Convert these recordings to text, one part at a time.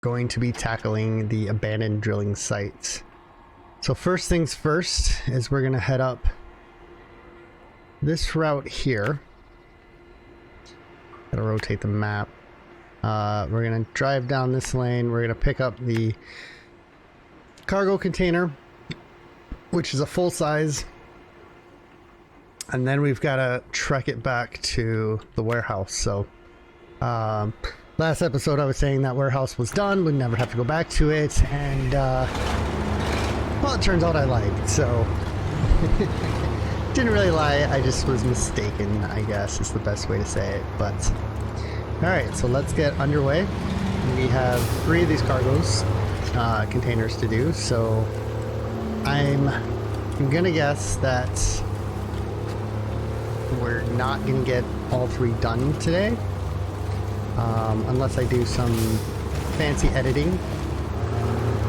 going to be tackling the abandoned drilling sites. So first things first is we're gonna head up this route here. Gotta rotate the map. We're gonna drive down this lane. We're gonna pick up the cargo container, which is a full size, and then we've got to trek it back to the warehouse. So last episode I was saying that warehouse was done, we'd never have to go back to it, and well, it turns out I lied, so didn't really lie, I just was mistaken, I guess is the best way to say it. But alright, so let's get underway. We have 3 of these cargoes containers to do, so I'm gonna guess that we're not gonna get all 3 done today, unless I do some fancy editing,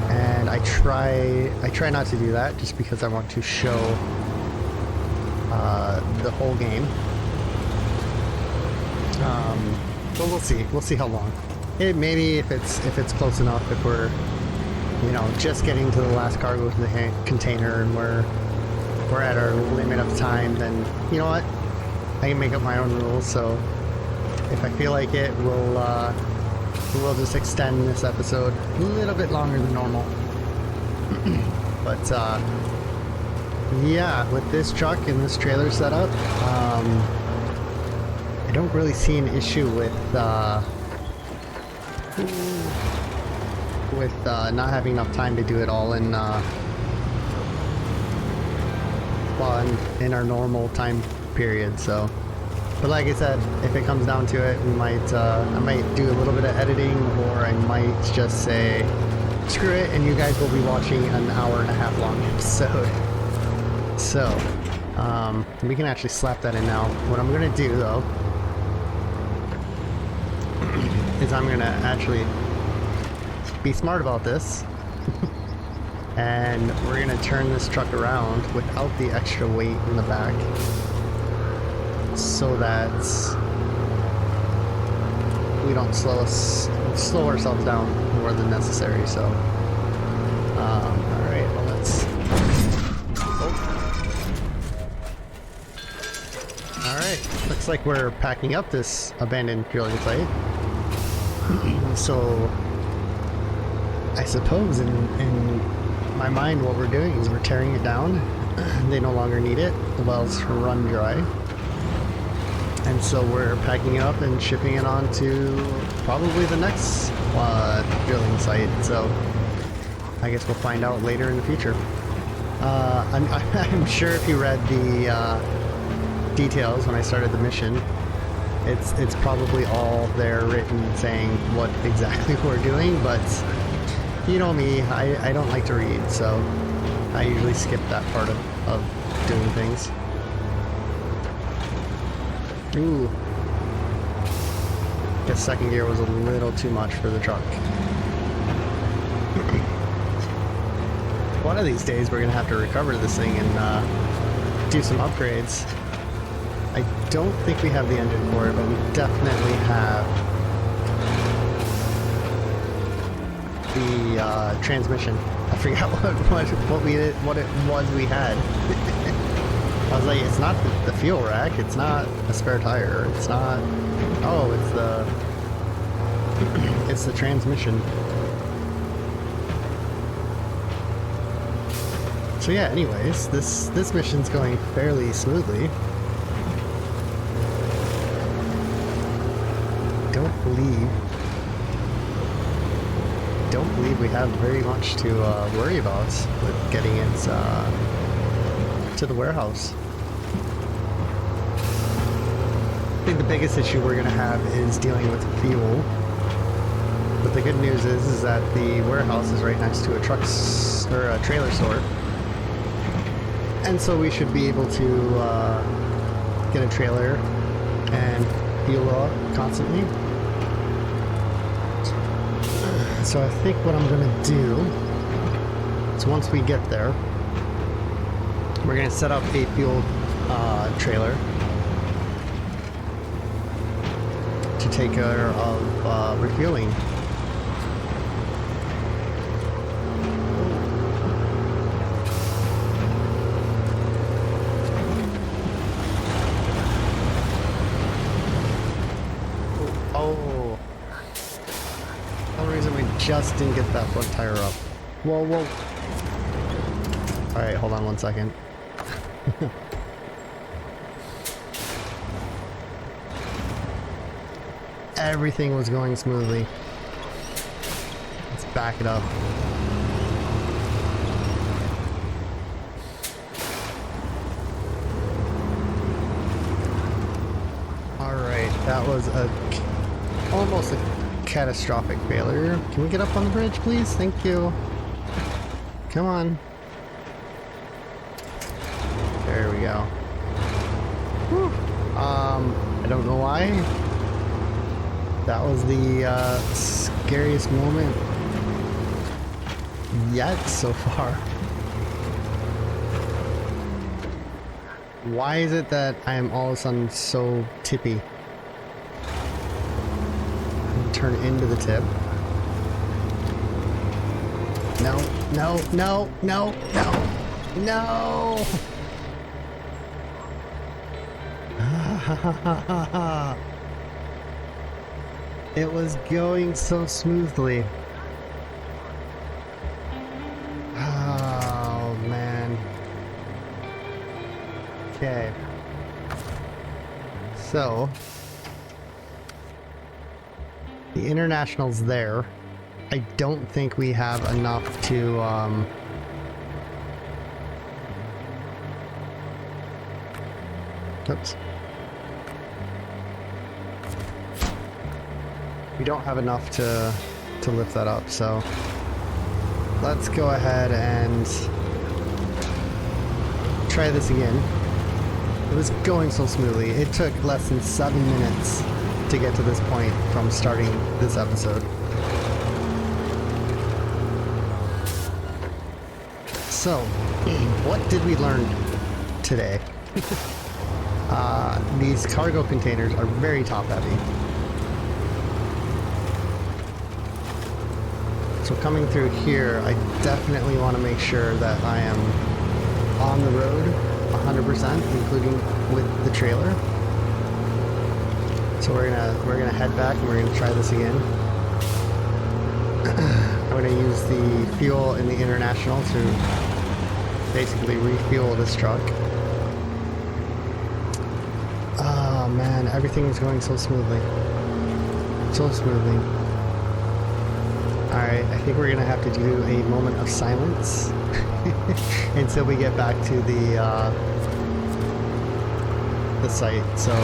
and I try not to do that just because I want to show the whole game. But we'll see how long. Maybe if it's close enough, if we're, you know, just getting to the last cargo to the container and we're at our limit of time, then you know what, I can make up my own rules. So if I feel like it, we'll just extend this episode a little bit longer than normal. But yeah, with this truck and this trailer setup, I don't really see an issue with not having enough time to do it all in in our normal time period. So, but like I said, if it comes down to it, we might I might do a little bit of editing, or I might just say screw it, and you guys will be watching an hour-and-a-half long episode. So we can actually slap that in now. What I'm gonna do though is I'm gonna actually be smart about this and we're gonna turn this truck around without the extra weight in the back, so that we don't slow ourselves down more than necessary. So alright, well, let's alright, looks like we're packing up this abandoned drilling site. So I suppose in my mind what we're doing is we're tearing it down. They no longer need it. The wells run dry. And so we're packing it up and shipping it on to probably the next drilling site. So I guess we'll find out later in the future. I'm sure if you read the details when I started the mission, it's probably all there written saying what exactly we're doing, but you know me, I don't like to read, so I usually skip that part of doing things. Ooh. Guess second gear was a little too much for the truck. One of these days we're gonna have to recover this thing and do some upgrades. I don't think we have the engine for it, but we definitely have the transmission. I forgot what it was we had. I was like, it's not the fuel rack, it's not a spare tire, it's not. Oh, it's the transmission. So yeah, anyways, this mission's going fairly smoothly. Don't believe we have very much to worry about with getting it to the warehouse. I think the biggest issue we're going to have is dealing with fuel. But the good news is that the warehouse is right next to a trailer store, and so we should be able to get a trailer and fuel up constantly. So I think what I'm gonna do is, once we get there, we're gonna set up a fuel trailer to take care of refueling. some reason we just didn't get that front tire up. Whoa, whoa. Alright, hold on 1 second. Everything was going smoothly. Let's back it up. Alright, that was almost a catastrophic failure. Can we get up on the bridge, please? Thank you. Come on. There we go. Whew. I don't know why. That was the scariest moment yet so far. Why is it that I am all of a sudden so tippy? Turn into the tip. No, no, no, no, no, no! It was going so smoothly. Oh, man. Okay. So, the international's there. I don't think we have enough to, oops. We don't have enough to lift that up, so let's go ahead and try this again. It was going so smoothly. It took less than 7 minutes to get to this point from starting this episode. So, what did we learn today? These cargo containers are very top heavy. So coming through here, I definitely want to make sure that I am on the road 100%, including with the trailer. So we're gonna head back and we're gonna try this again. I'm gonna use the fuel in the International to basically refuel this truck. Oh man, everything is going so smoothly. So smoothly. Alright, I think we're gonna have to do a moment of silence until we get back to the site, so.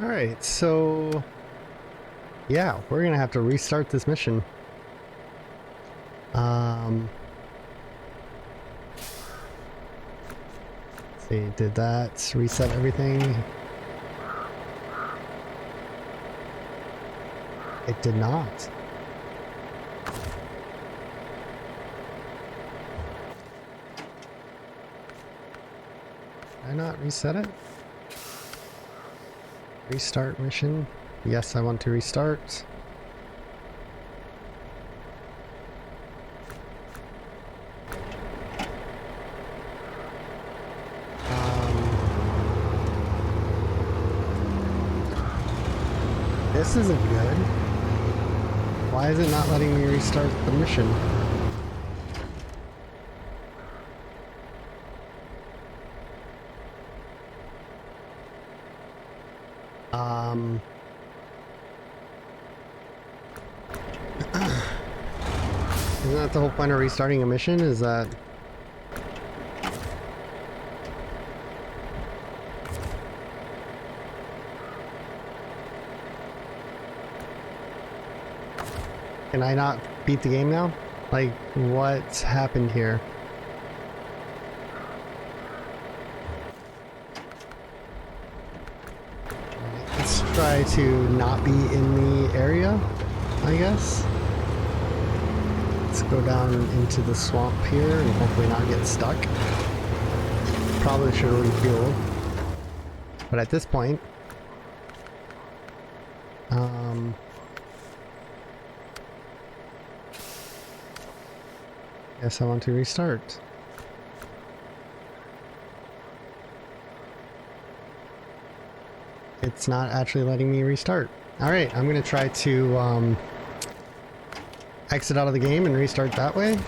Alright, so yeah, we're gonna have to restart this mission. Let's see, did that reset everything? It did not. Did I not reset it? Restart mission. Yes, I want to restart. This isn't good. Why is it not letting me restart the mission? Isn't that the whole point of restarting a mission? Is that... Can I not beat the game now? Like, what's happened here? Let's try to not be in the area, I guess. Let's go down into the swamp here and hopefully not get stuck. Probably should have refueled. But at this point... guess I want to restart. It's not actually letting me restart. Alright, I'm gonna try to exit out of the game and restart that way.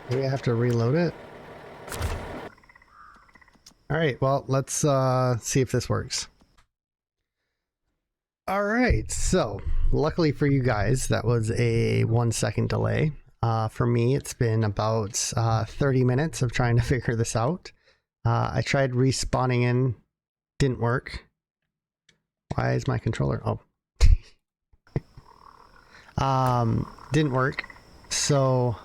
Maybe I have to reload it. Alright, well, let's see if this works. Alright, so luckily for you guys, that was a 1 second delay. For me, it's been about 30 minutes of trying to figure this out. I tried respawning in, didn't work. Why is my controller? Oh. Didn't work. So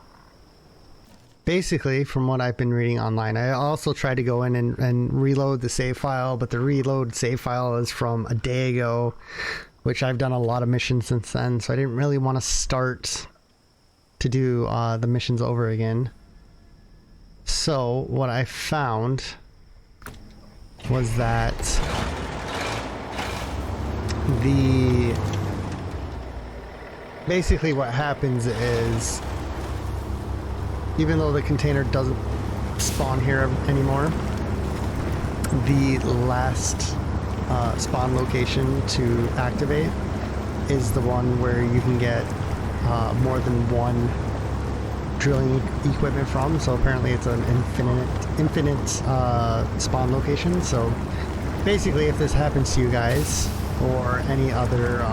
basically, from what I've been reading online, I also tried to go in and reload the save file, but the reload save file is from a day ago, which I've done a lot of missions since then, so I didn't really want to start to do the missions over again. So what I found was that basically what happens is, even though the container doesn't spawn here anymore, the last spawn location to activate is the one where you can get more than one drilling equipment from. So apparently it's an infinite spawn location. So basically, if this happens to you guys or any other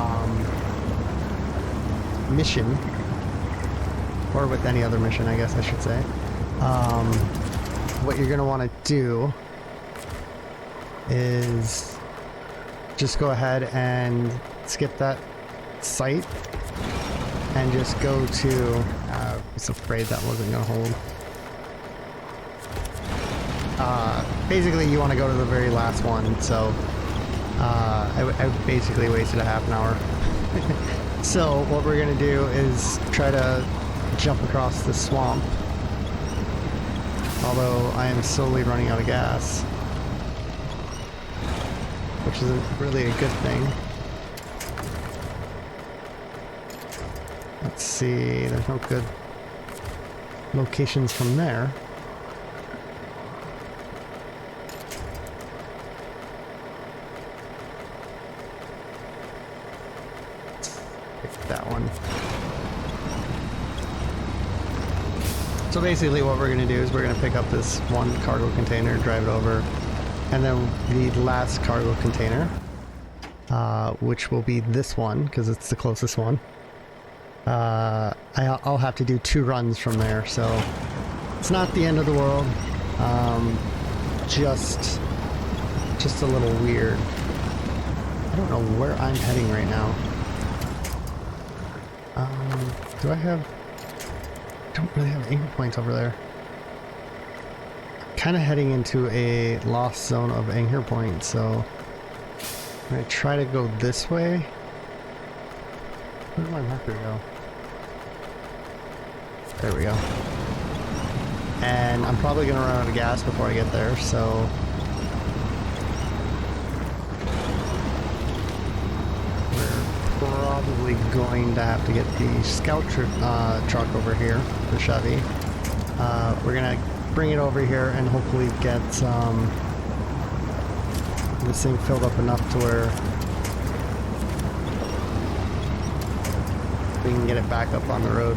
mission, or with any other mission, I guess I should say, what you're going to want to do is just go ahead and skip that site and just go to... I was afraid that wasn't going to hold. Basically, you want to go to the very last one, so I basically wasted a half an hour. So what we're going to do is try to jump across the swamp, although I am slowly running out of gas, which isn't really a good thing. Let's see, there's no good locations from there. Pick that one. So basically what we're going to do is we're going to pick up this one cargo container, drive it over, and then the last cargo container, which will be this one because it's the closest one. I'll have to do 2 runs from there, so it's not the end of the world. Just a little weird. I don't know where I'm heading right now. Do I have... I don't really have anchor points over there. Kind of heading into a lost zone of anchor points, so I'm going to try to go this way. Where did my marker go? There we go. and I'm probably gonna run out of gas before I get there, so we're probably going to have to get the scout truck over here, the Chevy. We're gonna bring it over here and hopefully get this thing filled up enough to where we can get it back up on the road.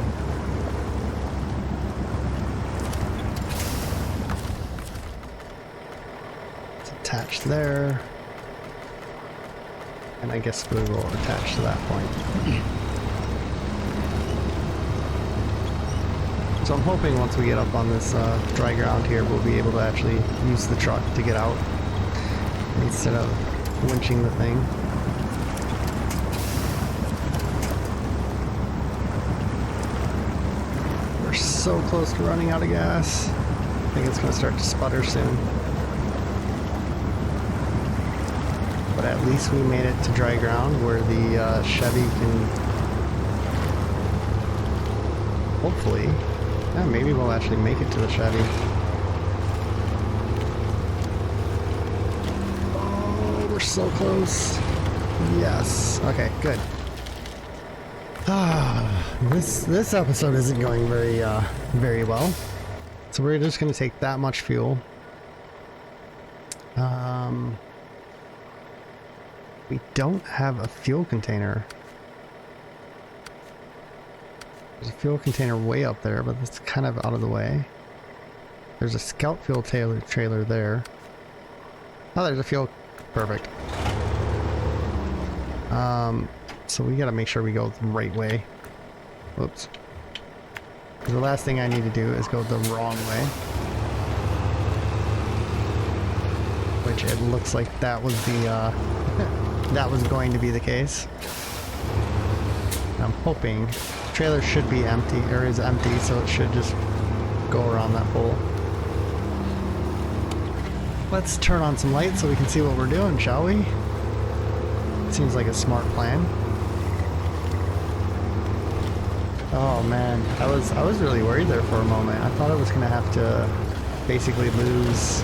It's attached there. And I guess we will attach to that point. So I'm hoping once we get up on this dry ground here, we'll be able to actually use the truck to get out instead of winching the thing. We're so close to running out of gas. I think it's going to start to sputter soon. But at least we made it to dry ground where the Chevy can hopefully, yeah, maybe we'll actually make it to the Chevy. Oh, we're so close. Yes. Okay, good. This episode isn't going very well. So we're just going to take that much fuel. We don't have a fuel container. There's a fuel container way up there, but it's kind of out of the way. There's a scout fuel trailer there. Oh, there's a fuel. Perfect. So we gotta make sure we go the right way. Whoops. The last thing I need to do is go the wrong way. Which it looks like that was the, that was going to be the case. I'm hoping the trailer should be empty, or is empty, so it should just go around that pole. Let's turn on some lights so we can see what we're doing, shall we? Seems like a smart plan. Oh man, I was really worried there for a moment. I thought I was gonna have to basically lose,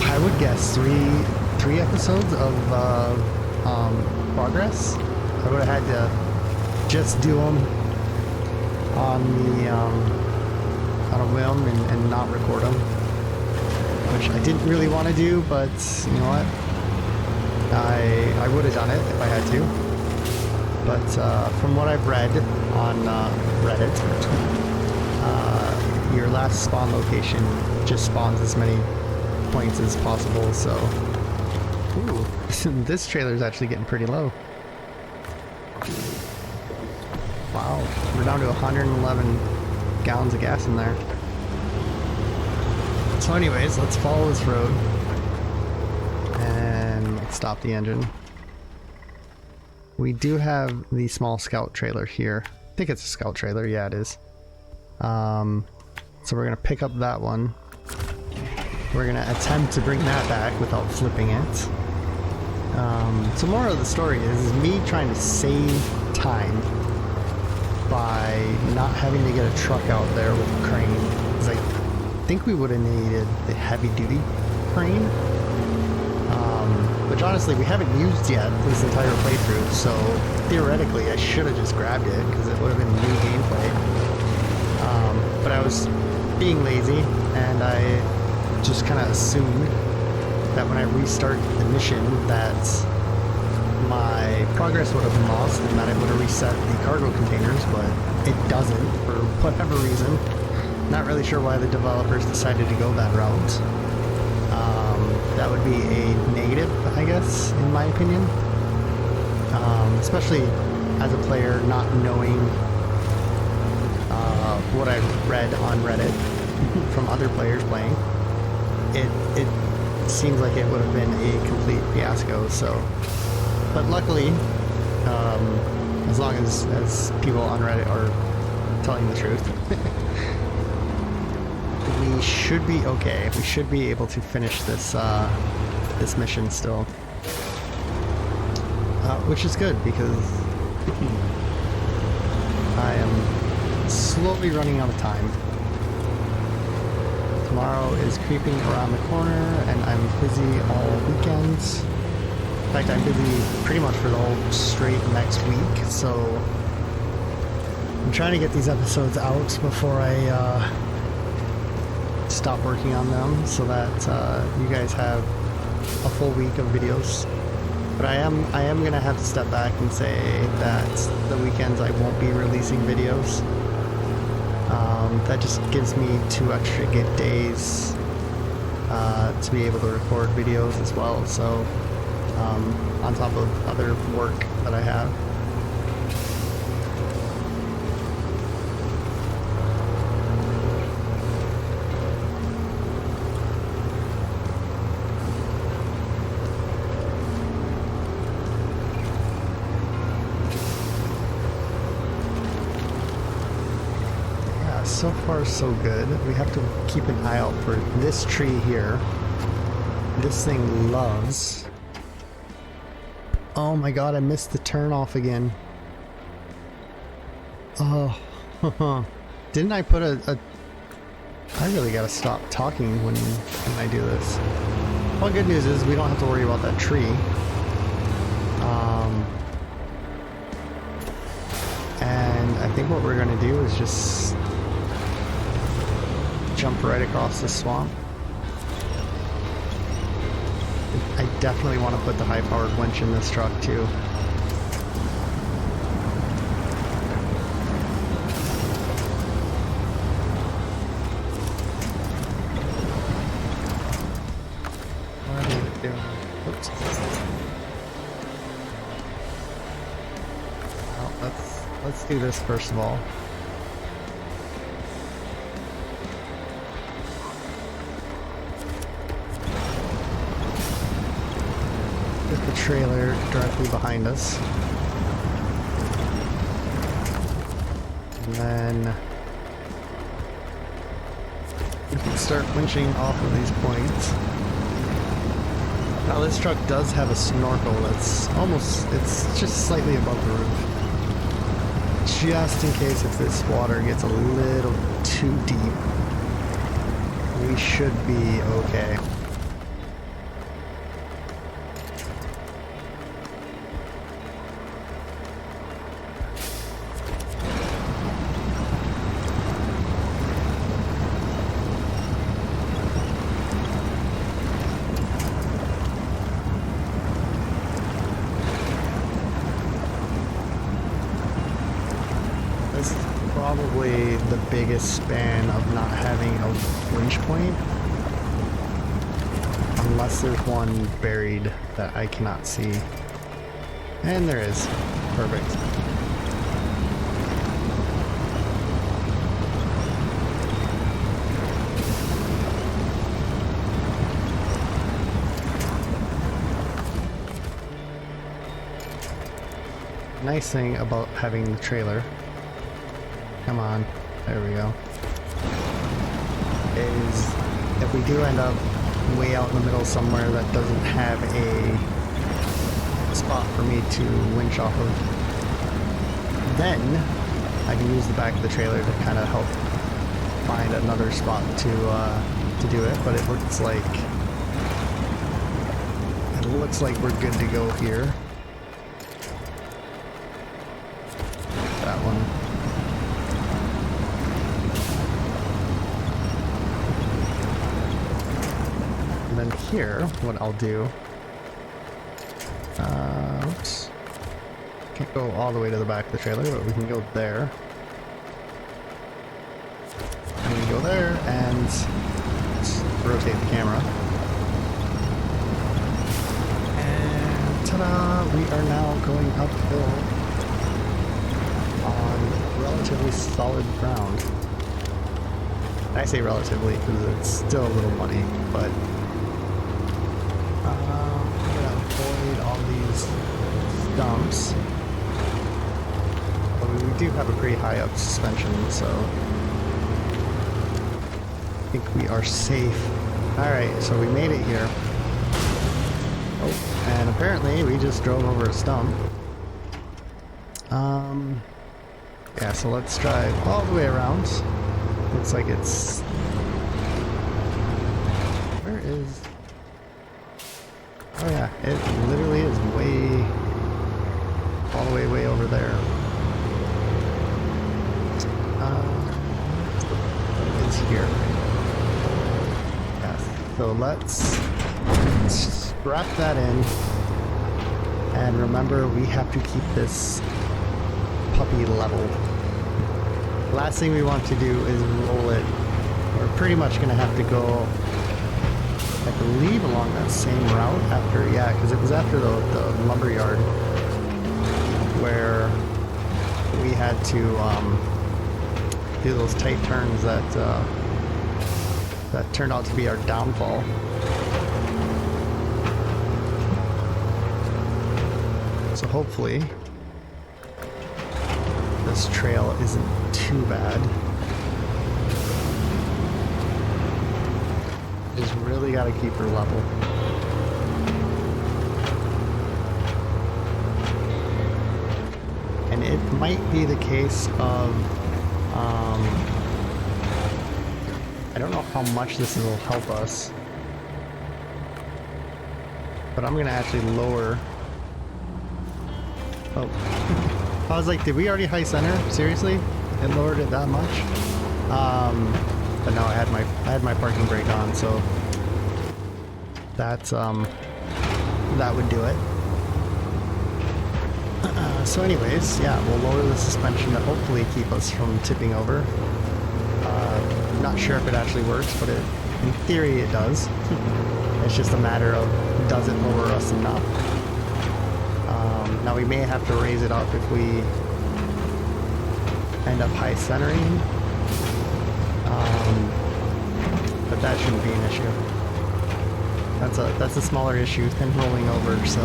I would guess, three episodes of progress. I would have had to just do them on the on a whim and not record them, which I didn't really want to do, but you know what? I would have done it if I had to. But from what I've read on Reddit, your last spawn location just spawns as many points as possible, so... Ooh, this trailer is actually getting pretty low. Wow, we're down to 111 gallons of gas in there. So anyways, let's follow this road. And let's stop the engine. We do have the small scout trailer here. I think it's a scout trailer, yeah it is. So we're gonna pick up that one. We're gonna attempt to bring that back without flipping it. So more of the story is me trying to save time by not having to get a truck out there with a crane. Because I think we would have needed the heavy duty crane. Which honestly we haven't used yet this entire playthrough, so theoretically I should have just grabbed it because it would have been new gameplay. But I was being lazy and I just kind of assumed that when I restart the mission that my progress would have been lost and that it would have reset the cargo containers, but it doesn't for whatever reason. Not really sure why the developers decided to go that route. That would be a negative, I guess, in my opinion. Especially as a player not knowing what I've read on Reddit from other players playing. It seems like it would have been a complete fiasco, so... But luckily, as long as people on Reddit are telling the truth, we should be okay. We should be able to finish this this mission still, which is good because I am slowly running out of time. Tomorrow is creeping around the corner, and I'm busy all weekends. In fact, I'm busy pretty much for the whole straight next week, so I'm trying to get these episodes out before I stop working on them, so that you guys have a full week of videos. But I am gonna have to step back and say that the weekends I won't be releasing videos. That just gives me 2 extra days to be able to record videos as well. So on top of other work that I have. So far so good. We have to keep an eye out for this tree here. This thing loves... Oh my god, I missed the turn off again. Oh, didn't I put a... I really gotta stop talking when I do this. Well, good news is we don't have to worry about that tree. And I think what we're gonna do is just jump right across the swamp. I definitely want to put the high-powered winch in this truck too. What are we doing? Oops. Well, let's do this first of all. Get the trailer directly behind us. And then we can start winching off of these points. Now this truck does have a snorkel that's it's just slightly above the roof. Just in case if this water gets a little too deep, we should be okay. Probably the biggest span of not having a winch point, unless there's one buried that I cannot see. And there is. Perfect. Nice thing about having the trailer, come on, there we go, is if we do end up way out in the middle somewhere that doesn't have a spot for me to winch off of, then I can use the back of the trailer to kind of help find another spot to do it. But it looks like we're good to go here. That one. And then here, what I'll do, oops, can't go all the way to the back of the trailer, but we can go there. And we go there, and let's rotate the camera. And ta-da! We are now going uphill on relatively solid ground. I say relatively because it's still a little muddy, but I'm gonna avoid all these stumps. But we do have a pretty high up suspension, so I think we are safe. Alright, so we made it here. Oh, and apparently we just drove over a stump. Yeah, so let's drive all the way around. Looks like it's Oh yeah, it literally is way, all the way over there. It's here. Yes. So let's strap that in. And remember, we have to keep this puppy level. Last thing we want to do is roll it. We're pretty much going to have to go, I believe, along that same route after, yeah, because it was after the lumber yard where we had to do those tight turns that that turned out to be our downfall. So hopefully this trail isn't too bad. Just really got to keep her level. And it might be the case of I don't know how much this will help us, but I'm gonna actually lower. Oh, I was like, did we already high center? Seriously? It lowered it that much? But no, I had my parking brake on, so that's that would do it. So anyways, yeah, we'll lower the suspension to hopefully keep us from tipping over. Not sure if it actually works, but in theory it does. It's just a matter of, does it lower us enough? Now we may have to raise it up if we end up high centering, but that shouldn't be an issue. That's a smaller issue than rolling over, so.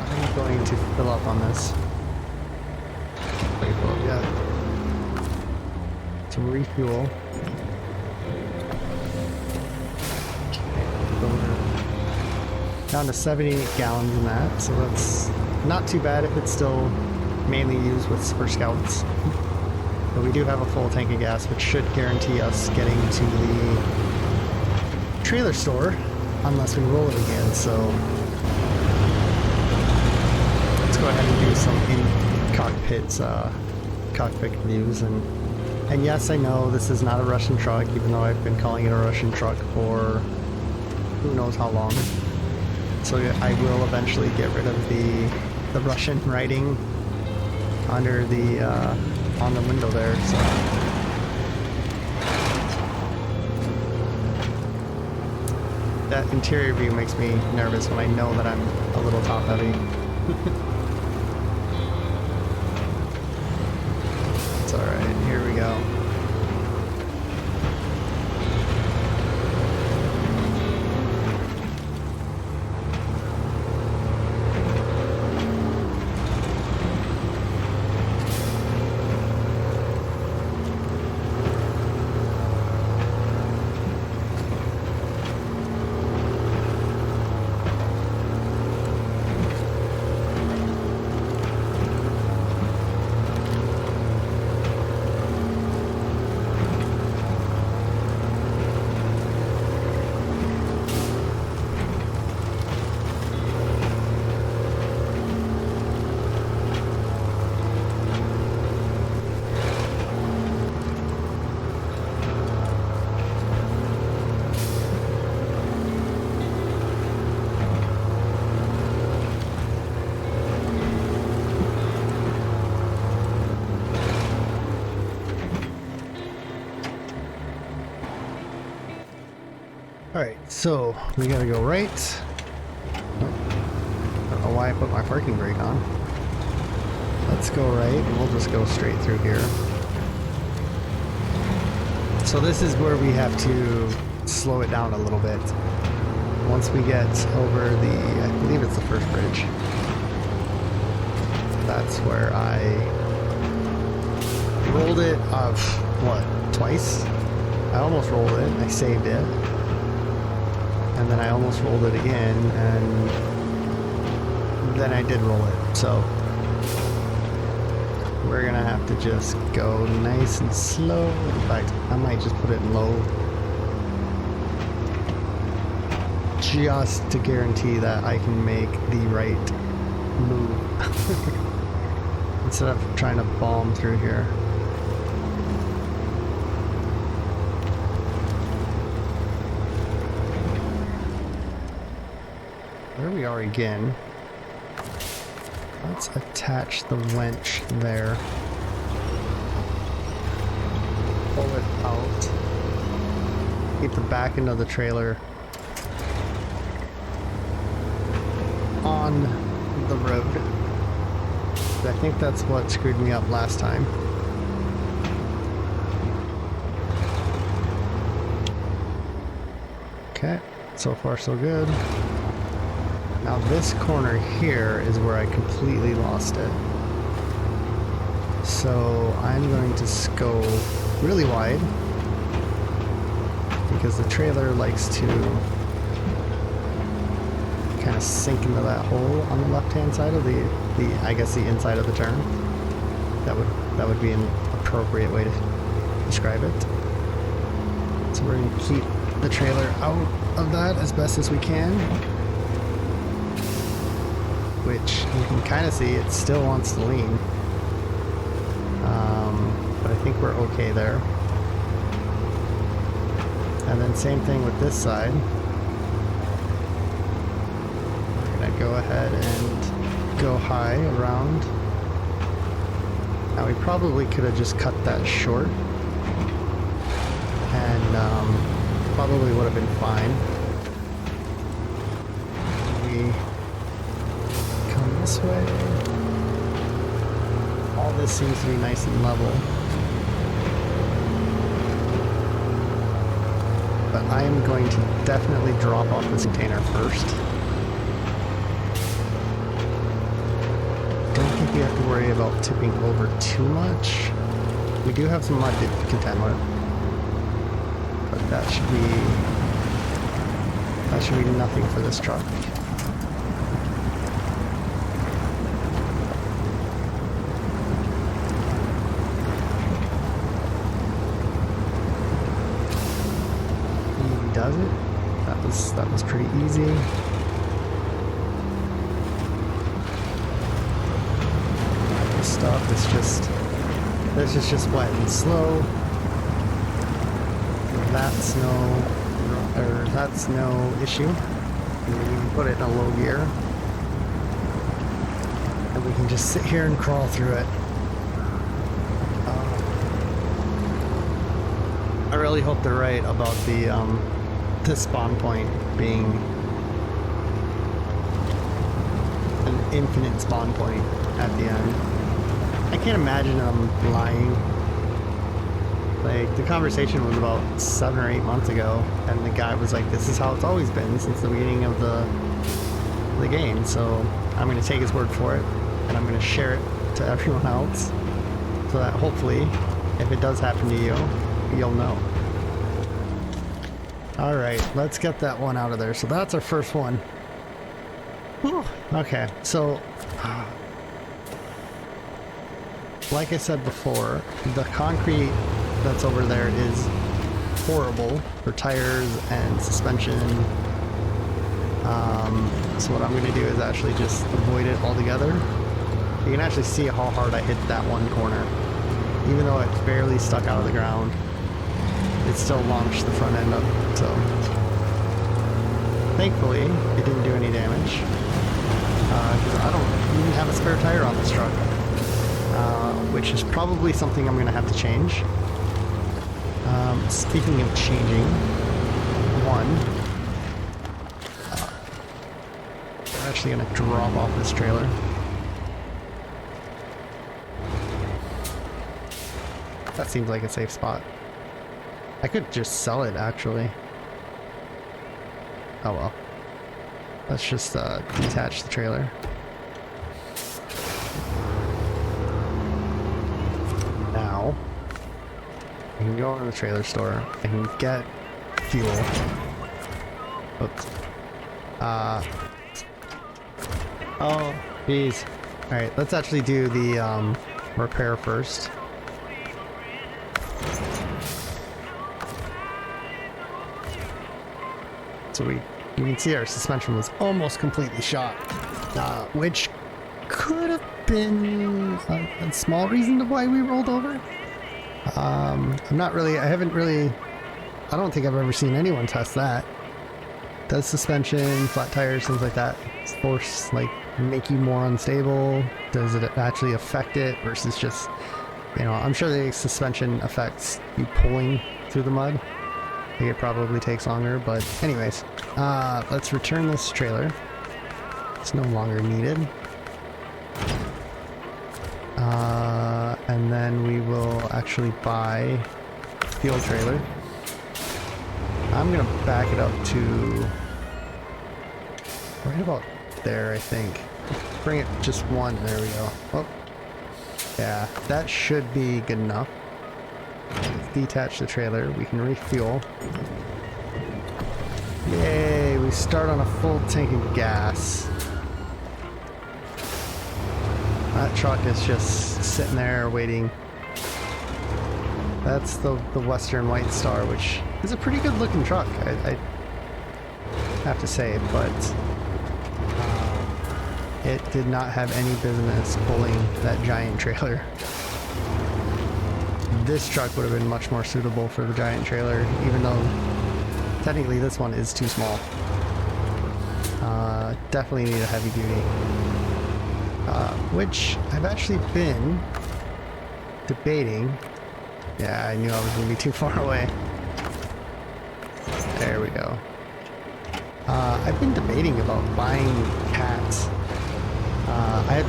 I'm going to fill up on this. Wait, well, yeah. To refuel. So we're down to 78 gallons in that, so that's not too bad if it's still mainly used for scouts. But we do have a full tank of gas, which should guarantee us getting to the trailer store unless we roll it again. So let's go ahead and do some cockpit views. And yes, I know this is not a Russian truck, even though I've been calling it a Russian truck for who knows how long. So I will eventually get rid of the Russian writing under the on the window there. So that interior view makes me nervous when I know that I'm a little top heavy. It's alright, here we go. Alright, so we gotta go right. Oh, I don't know why I put my parking brake on. Let's go right, and we'll just go straight through here. So this is where we have to slow it down a little bit. Once we get over the, I believe it's the first bridge. That's where I rolled it, what, twice? I almost rolled it, I saved it. And then I almost rolled it again, and then I did roll it. So we're gonna have to just go nice and slow. In fact, I might just put it in low. Just to guarantee that I can make the right move. Instead of trying to bomb through here. There we are again. Let's attach the winch there. Pull it out. Keep the back end of the trailer on the road. I think that's what screwed me up last time. Okay, so far so good. Now this corner here is where I completely lost it. So I'm going to go really wide because the trailer likes to kind of sink into that hole on the left-hand side of the I guess the inside of the turn. That would be an appropriate way to describe it. So we're going to keep the trailer out of that as best as we can. Which you can kind of see it still wants to lean. But I think we're okay there. And then same thing with this side. We're gonna go ahead and go high around. Now we probably could have just cut that short. And probably would have been fine. We come this way. All this seems to be nice and level. But I am going to definitely drop off this container first. Don't think we have to worry about tipping over too much. We do have some mud to contend with. But that should be nothing for this truck. Does it? That was pretty easy. This stuff is just wet and slow. That's no issue. We can put it in a low gear, and we can just sit here and crawl through it. I really hope they're right about the spawn point being an infinite spawn point at the end. I can't imagine them lying. Like, the conversation was about 7 or 8 months ago, and the guy was like, this is how it's always been since the beginning of the game, so I'm going to take his word for it, and I'm going to share it to everyone else, so that hopefully, if it does happen to you, you'll know. Alright, let's get that one out of there. So that's our first one. Whew. Okay, so like I said before, the concrete that's over there is horrible for tires and suspension. So what I'm going to do is actually just avoid it altogether. You can actually see how hard I hit that one corner. Even though it barely stuck out of the ground, it still launched the front end up, so thankfully it didn't do any damage, because I don't even have a spare tire on this truck, which is probably something I'm going to have to change. Speaking of changing, we're actually going to drop off this trailer. That seems like a safe spot. I could just sell it, actually. Oh well. Let's just detach the trailer. Now, I can go to the trailer store. I can get fuel. Oops. Oh, geez. Alright, let's actually do the repair first. So you can see our suspension was almost completely shot, which could have been a small reason to why we rolled over. I don't think I've ever seen anyone test that. Does suspension, flat tires, things like that force, like, make you more unstable? Does it actually affect it versus just, you know, I'm sure the suspension affects you pulling through the mud. I think it probably takes longer, but anyways, let's return this trailer. It's no longer needed. And then we will actually buy fuel trailer. I'm gonna back it up to right about there, I think. Bring it just one. There we go. Oh, yeah, that should be good enough. Let's detach the trailer. We can refuel. Yay! We start on a full tank of gas. That truck is just sitting there waiting. That's the Western White Star, which is a pretty good looking truck, I have to say, but it did not have any business pulling that giant trailer. This truck would have been much more suitable for the giant trailer, even though technically this one is too small. Definitely need a heavy duty. Which I've actually been debating. Yeah, I knew I was going to be too far away. There we go. I've been debating about buying cats.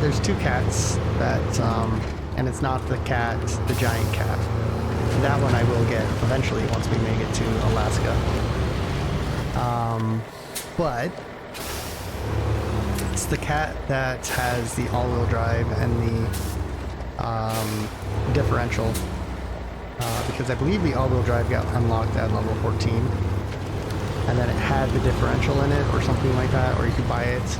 There's two cats that, and it's not the cat, the giant cat. That one I will get eventually once we make it to Alaska. But it's the cat that has the all-wheel drive and the differential. Because I believe the all-wheel drive got unlocked at level 14. And then it had the differential in it or something like that, or you could buy it.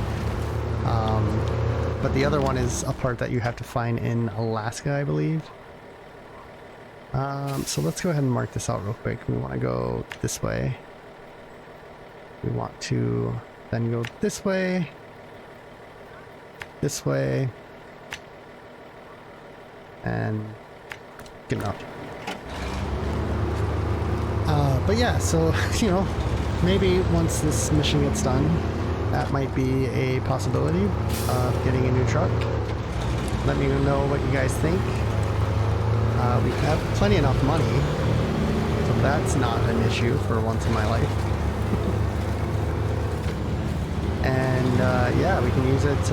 But the other one is a part that you have to find in Alaska, I believe. So let's go ahead and mark this out real quick. We want to go this way. We want to then go this way, and good enough. But yeah, so, you know, maybe once this mission gets done, that might be a possibility of getting a new truck. Let me know what you guys think. We have plenty enough money, so that's not an issue for once in my life. And yeah, we can use it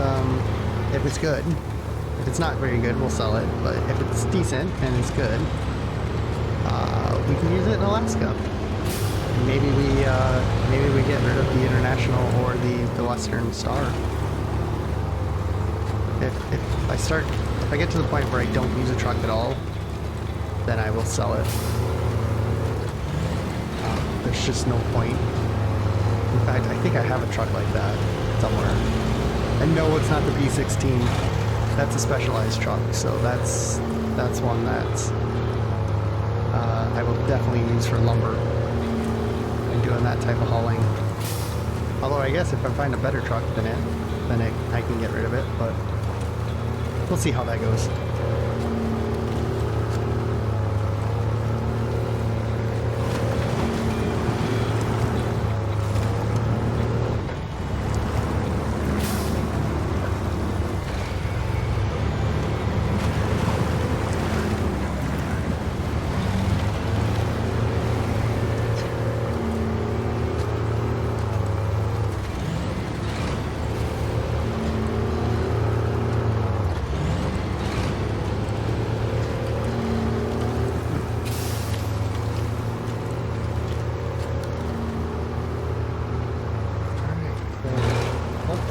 if it's good. If it's not very good, we'll sell it, but if it's decent and it's good, we can use it in Alaska. Maybe we get rid of the International or the Western Star. If I get to the point where I don't use a truck at all, then I will sell it. There's just no point. In fact, I think I have a truck like that somewhere. And no, it's not the B16. That's a specialized truck, so that's one that I will definitely use for lumber and doing that type of hauling. Although I guess if I find a better truck than it, I can get rid of it, but we'll see how that goes.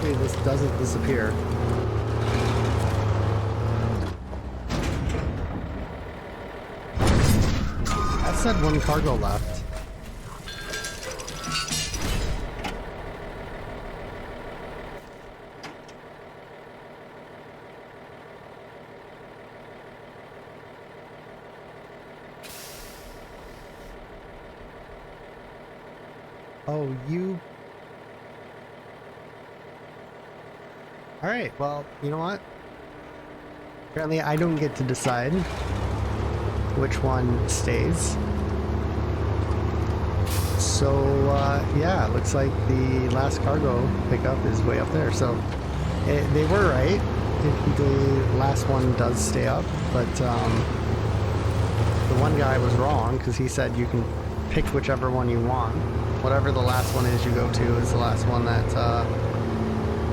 This doesn't disappear. That said one cargo left. Oh, you... Alright, well, you know what? Apparently I don't get to decide which one stays. So, yeah, it looks like the last cargo pickup is way up there. So, they were right. The last one does stay up, but the one guy was wrong because he said you can pick whichever one you want. Whatever the last one is you go to is the last one that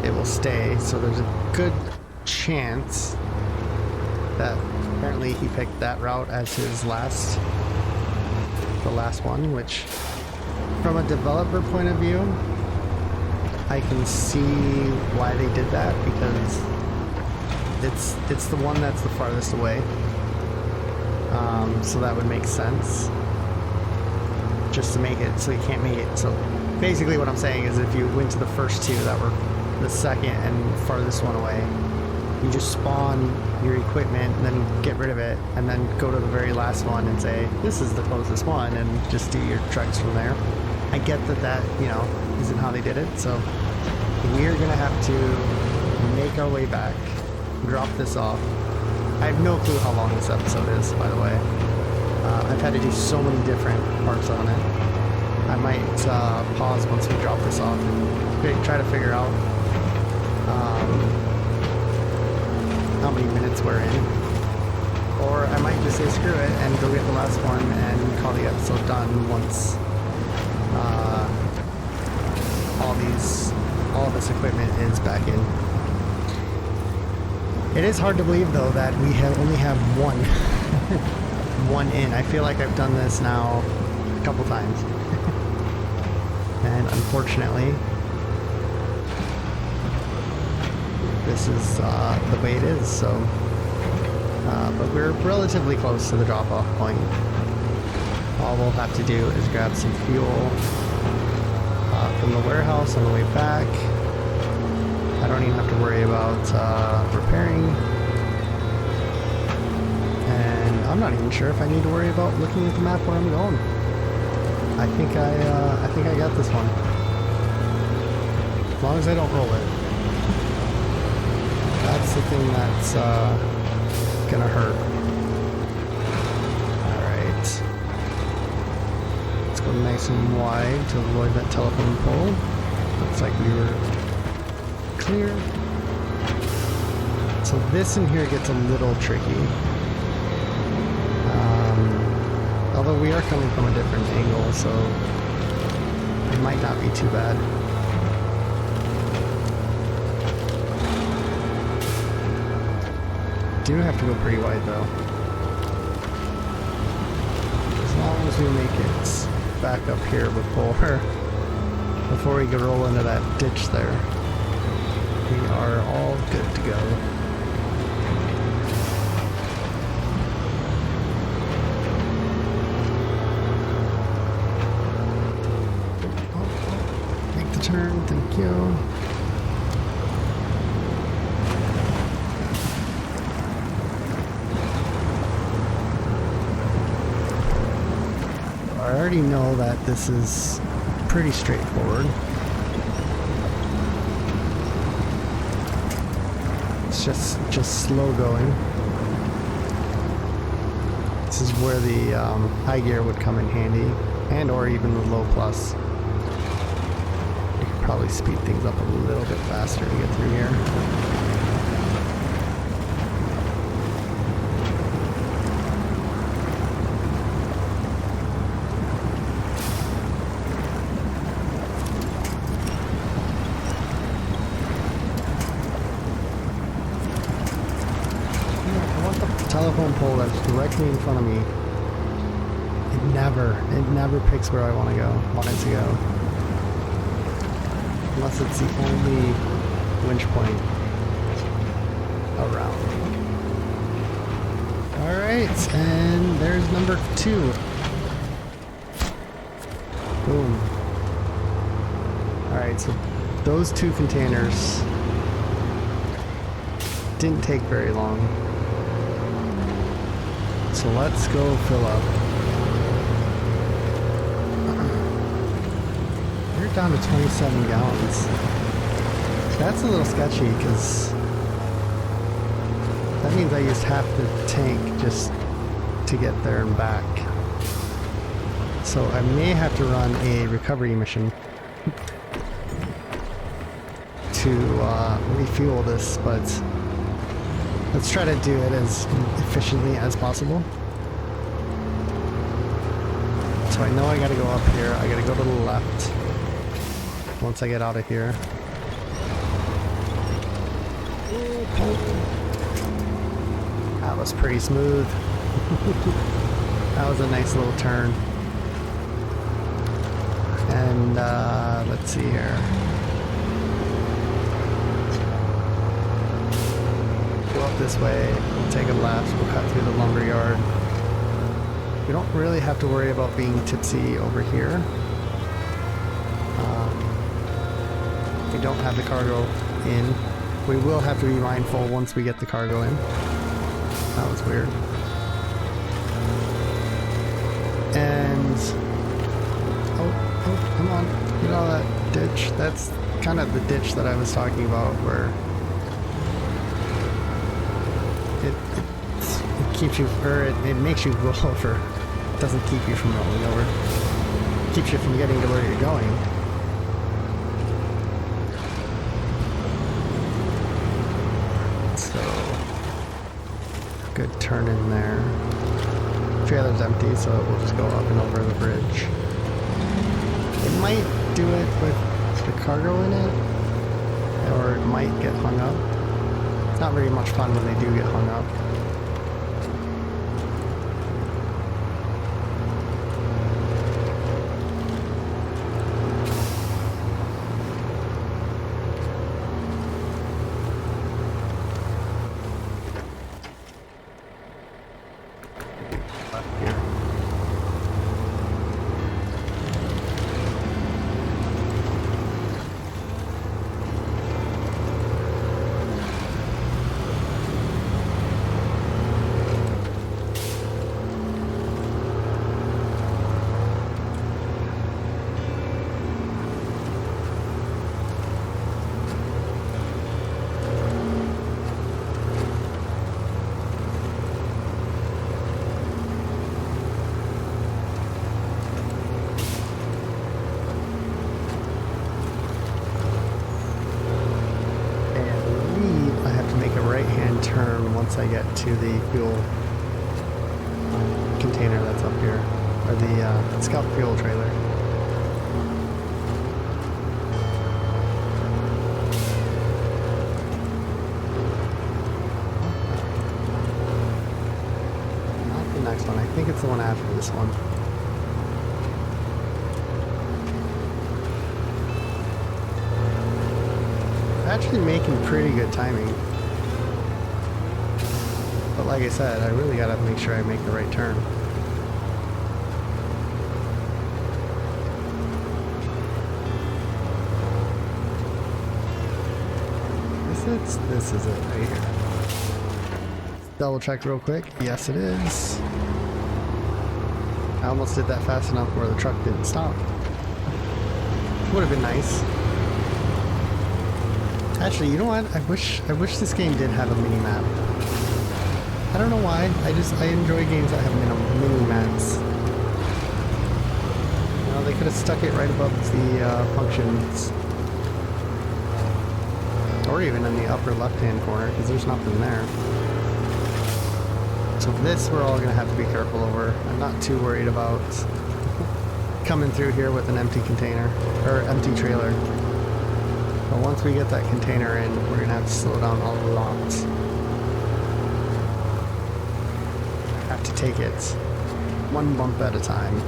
it will stay. So there's a good chance that apparently he picked that route as his the last one, which from a developer point of view, I can see why they did that, because it's the one that's the farthest away. So that would make sense. Just to make it so you can't make it. So basically what I'm saying is if you went to the first two that were the second and farthest one away, you just spawn your equipment and then get rid of it and then go to the very last one and say, this is the closest one, and just do your treks from there. I get that, you know, isn't how they did it, so we're gonna have to make our way back, drop this off. I have no clue how long this episode is, by the way. I've had to do so many different parts on it. I might pause once we drop this off and try to figure out how many minutes we're in. Or I might just say screw it and go get the last one and call the episode done once all this equipment is back in. It is hard to believe though that we only have one one in. I feel like I've done this now a couple times. And unfortunately, this is the way it is, so but we're relatively close to the drop-off point. All we'll have to do is grab some fuel from the warehouse on the way back. I don't even have to worry about repairing, and I'm not even sure if I need to worry about looking at the map where I'm going. I think I got this one, as long as I don't roll it. That's the thing that's gonna hurt. Alright. Let's go nice and wide to avoid that telephone pole. Looks like we were clear. So this in here gets a little tricky. Although we are coming from a different angle, so it might not be too bad. Do have to go pretty wide though. As long as we make it back up here before we can roll into that ditch there, we are all good to go. Make the turn, thank you. I already know that this is pretty straightforward. It's just slow going. This is where the high gear would come in handy, and or even the low plus. You could probably speed things up a little bit faster to get through here. Telephone pole that's directly in front of me. It never picks where I want it to go. Unless it's the only winch point around. Alright, and there's number 2. Boom. Alright, so those 2 containers didn't take very long. So let's go fill up. got down to 27 gallons. That's a little sketchy because that means I used half the tank just to get there and back. So I may have to run a recovery mission to refuel this, but let's try to do it as efficiently as possible. So I know I gotta go up here, I gotta go to the left once I get out of here. That was pretty smooth. That was a nice little turn. And let's see here. Go up this way, we'll take a left, we'll cut through the lumber yard. We don't really have to worry about being tipsy over here. We don't have the cargo in. We will have to be mindful once we get the cargo in. That was weird. And oh, come on, get out of that ditch. That's kind of the ditch that I was talking about, where it keeps you, or it makes you roll over. It doesn't keep you from rolling over. It keeps you from getting to where you're going. So, good turn in there. Trailer's empty, so we'll just go up and over the bridge. It might do it with the cargo in it, or it might get hung up. It's not very much fun when they do get hung up. Once I get to the fuel container that's up here, or the scout fuel trailer. Not the next one, I think it's the one after this one. Actually making pretty good timing. But like I said, I really gotta make sure I make the right turn. This is it right here. Double check real quick. Yes, it is. I almost did that fast enough where the truck didn't stop. Would have been nice. Actually, you know what? I wish this game did have a mini map. I don't know why. I enjoy games that have mini maps. You know, they could have stuck it right above the functions, or even in the upper left-hand corner, because there's nothing there. So this we're all gonna have to be careful over. I'm not too worried about coming through here with an empty container or empty trailer. But once we get that container in, we're gonna have to slow down a lot. To take it one bump at a time.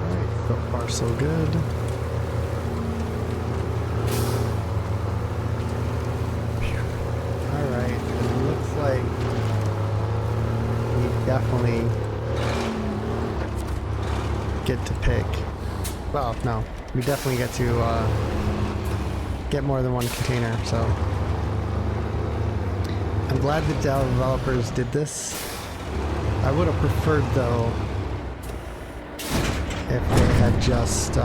Alright, so far so good. Alright, it looks like we definitely get to pick. Well, no. We definitely get to get more than one container, so I'm glad the developers did this. I would have preferred, though, if they had just,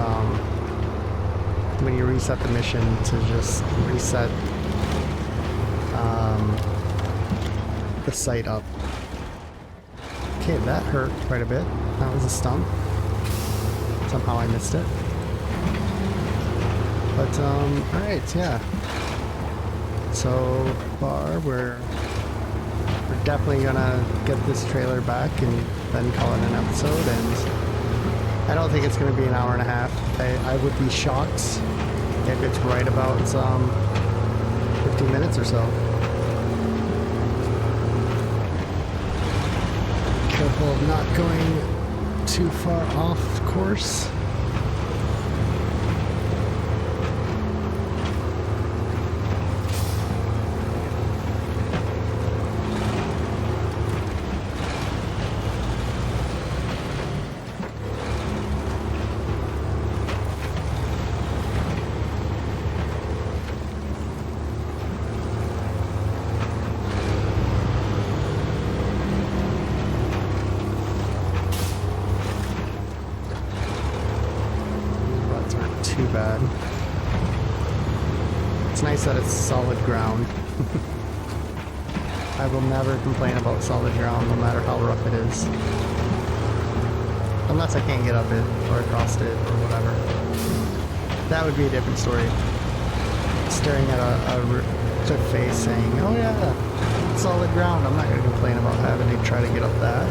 when you reset the mission, to just reset the site up. Okay, that hurt quite a bit. That was a stump. Somehow I missed it. But, alright, yeah. So far, we're definitely gonna get this trailer back and then call it an episode, and I don't think it's gonna be an hour and a half. I would be shocked if it's right about 15 minutes or so. Careful of not going too far off course. Too bad. It's nice that it's solid ground. I will never complain about solid ground, no matter how rough it is. Unless I can't get up it, or across it, or whatever. That would be a different story. Staring at a cliff face saying, oh yeah, it's solid ground, I'm not going to complain about having to try to get up that.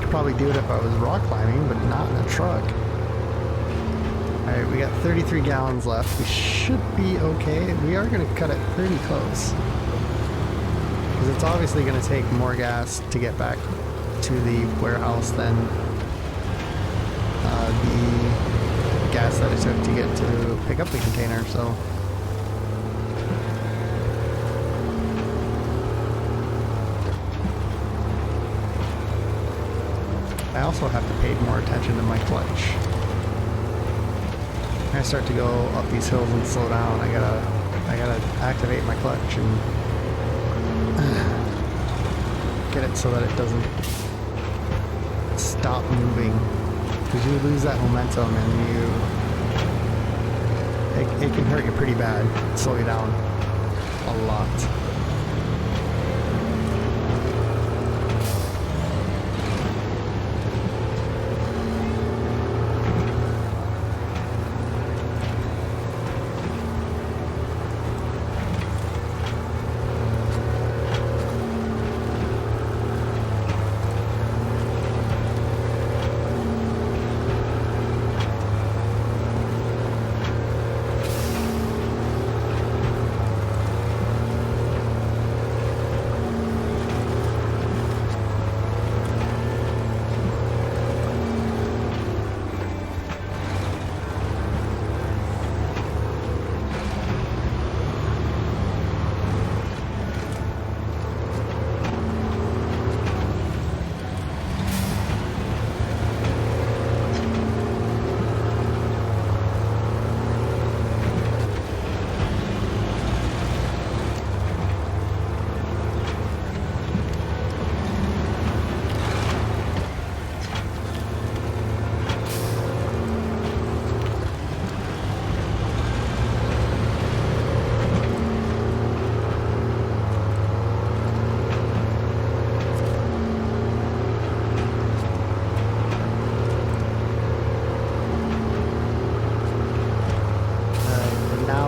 Could probably do it if I was rock climbing, but not in a truck. Alright, we got 33 gallons left. We should be okay. We are going to cut it pretty close. Because it's obviously going to take more gas to get back to the warehouse than the gas that it took to get to pick up the container, so... I also have to pay more attention to my clutch. When I start to go up these hills and slow down, I gotta activate my clutch and get it so that it doesn't stop moving. Because you lose that momentum and it can hurt you pretty bad, slow you down a lot.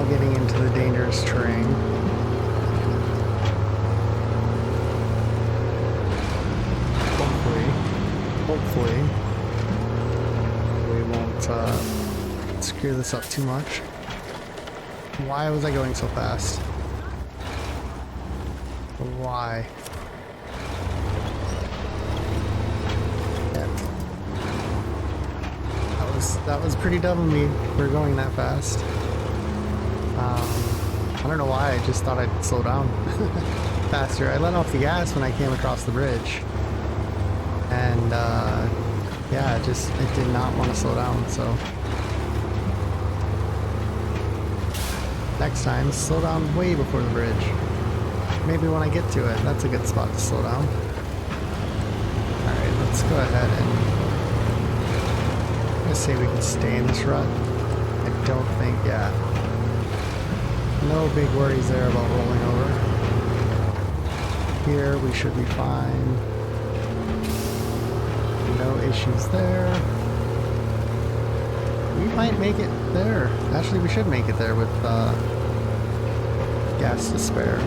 Getting into the dangerous terrain. Hopefully, we won't screw this up too much. Why was I going so fast? Why? Yeah. That was pretty dumb of me for going that fast. I don't know why, I just thought I'd slow down faster. I let off the gas when I came across the bridge. And, yeah, it did not want to slow down, so... Next time, slow down way before the bridge. maybe when I get to it, that's a good spot to slow down. Alright, let's go ahead and... I'm gonna say we can stay in this rut. I don't think, yeah. No big worries there about rolling over. Here we should be fine. No issues there. We might make it there. Actually, we should make it there with gas to spare.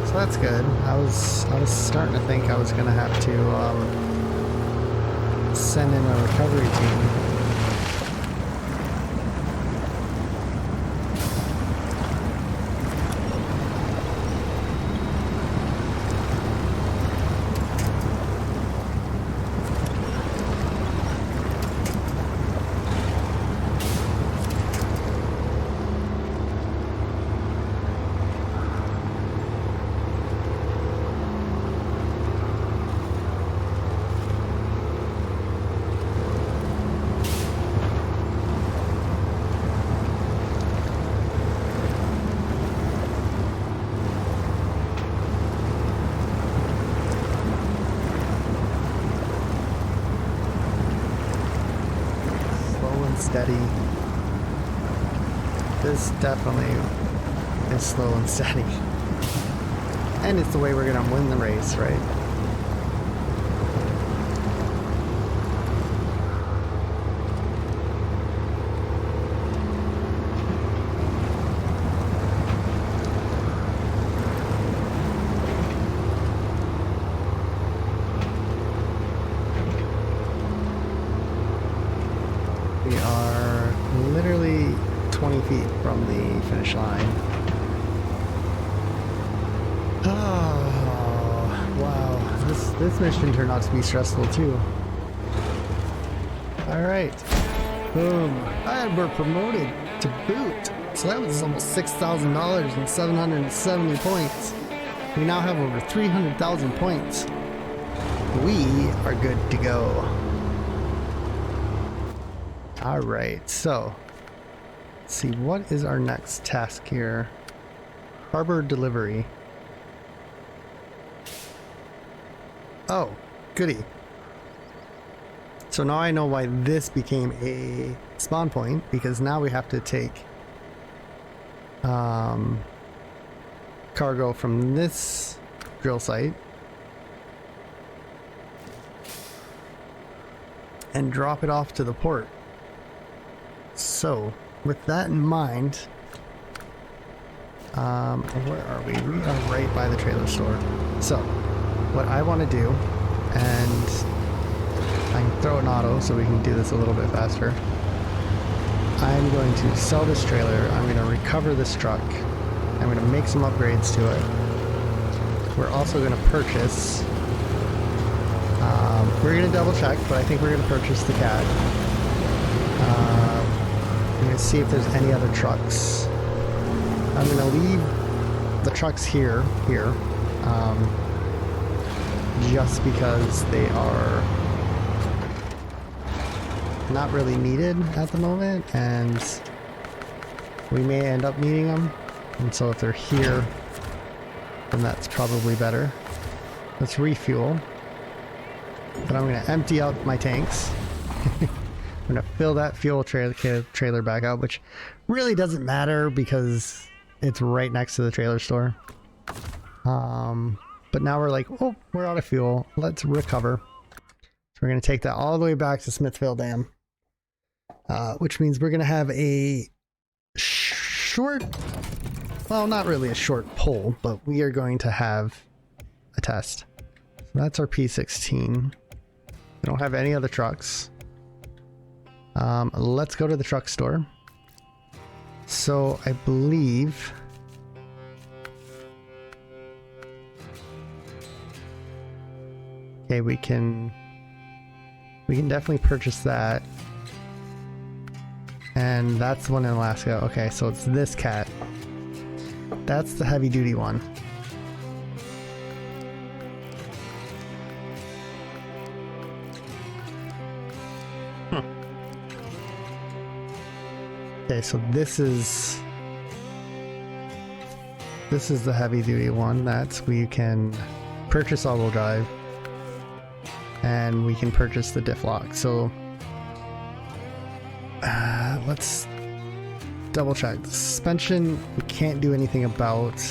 So that's good. I was starting to think I was gonna have to send in a recovery team. Steady. This definitely is slow and steady. And it's the way we're gonna win the race, right? We are literally 20 feet from the finish line. Oh, wow. This mission turned out to be stressful too. Alright. Boom. And we're promoted to boot. So that was almost $6,000 and 770 points. We now have over 300,000 points. We are good to go. Alright, so let's see, what is our next task here? Harbor delivery. Oh, goody. So now I know why this became a spawn point, because now we have to take cargo from this drill site and drop it off to the port. So, with that in mind, where are we? We are right by the trailer store. So, what I want to do, and I can throw an auto so we can do this a little bit faster. I'm going to sell this trailer, I'm going to recover this truck, I'm going to make some upgrades to it. We're also going to purchase, we're going to double check, but I think we're going to purchase the cat. I'm going to see if there's any other trucks. I'm going to leave the trucks here, just because they are not really needed at the moment, and we may end up needing them. And so if they're here, then that's probably better. Let's refuel. But I'm going to empty out my tanks. I'm going to fill that fuel trailer back out, which really doesn't matter because it's right next to the trailer store. But now we're like, oh, we're out of fuel. Let's recover. So we're going to take that all the way back to Smithville Dam, which means we're going to have a short, well, not really a short pull, but we are going to have a test. So that's our P16. We don't have any other trucks. Let's go to the truck store. So I believe okay, we can definitely purchase that. And that's the one in Alaska. Okay, so it's this cat. That's the heavy duty one. Okay, so this is the heavy duty one that we can purchase all-wheel drive, and we can purchase the diff lock. So let's double check. The suspension we can't do anything about.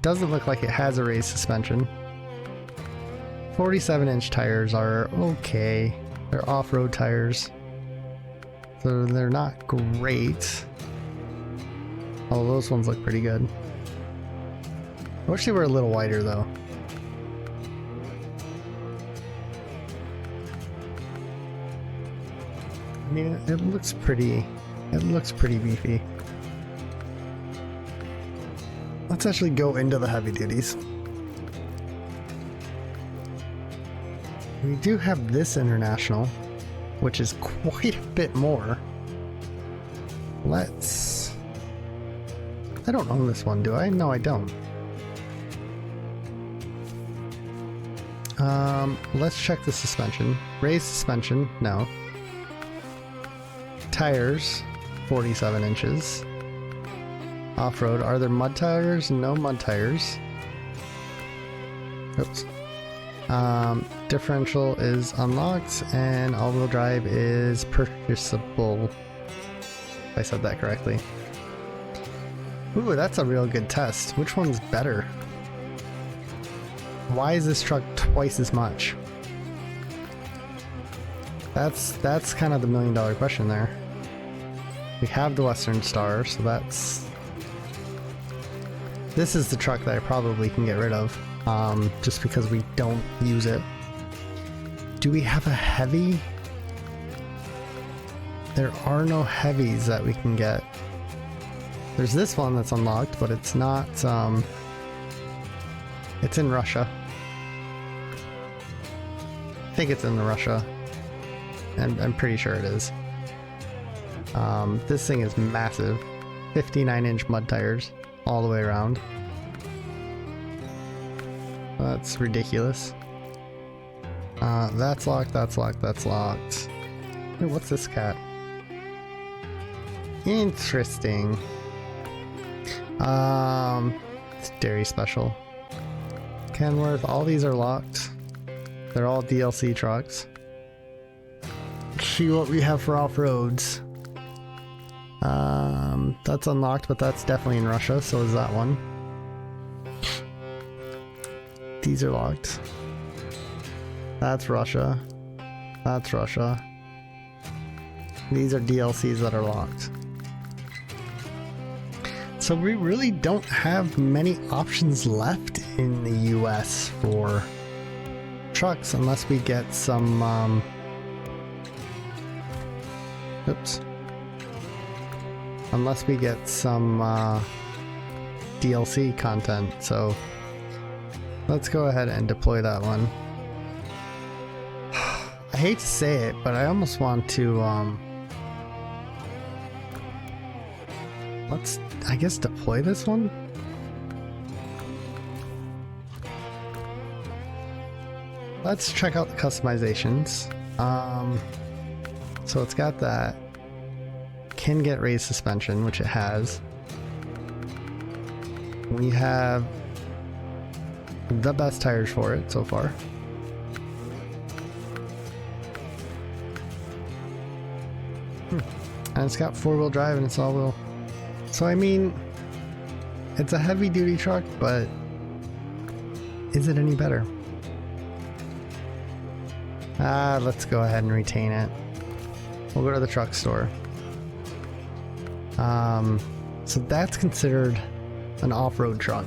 Doesn't look like it has a raised suspension. 47-inch tires are okay. They're off-road tires, so they're not great. Oh, those ones look pretty good. I wish they were a little wider though. I mean, it looks pretty beefy. Let's actually go into the heavy duties. We do have this International, which is quite a bit more. Let's... I don't own this one, do I? No, I don't. Let's check the suspension. Raised suspension, no. Tires, 47 inches. Off-road, are there mud tires? No mud tires. Oops. Differential is unlocked, and all-wheel drive is purchasable. If I said that correctly. Ooh, that's a real good test. Which one's better? Why is this truck twice as much? That's kind of the million-dollar question there. We have the Western Star, so that's... This is the truck that I probably can get rid of, just because we don't use it. Do we have a heavy? There are no heavies that we can get. There's this one that's unlocked, but it's not, it's in Russia. I think it's in Russia. I'm pretty sure it is. This thing is massive. 59-inch mud tires all the way around. That's ridiculous. That's locked, that's locked, that's locked. Hey, what's this cat? Interesting. It's dairy special. Kenworth, all these are locked. They're all DLC trucks. Let's see what we have for off-roads. That's unlocked, but that's definitely in Russia, so is that one. These are locked. That's Russia. That's Russia. These are DLCs that are locked. So we really don't have many options left in the US for trucks unless we get some, oops. Unless we get some DLC content. So let's go ahead and deploy that one. I hate to say it, but I almost want to, let's, I guess, deploy this one. Let's check out the customizations. So it's got that. Can get raised suspension, which it has. We have the best tires for it so far. And it's got four-wheel drive and it's all-wheel. So I mean, it's a heavy-duty truck, but is it any better? Let's go ahead and retain it. We'll go to the truck store. So that's considered an off-road truck.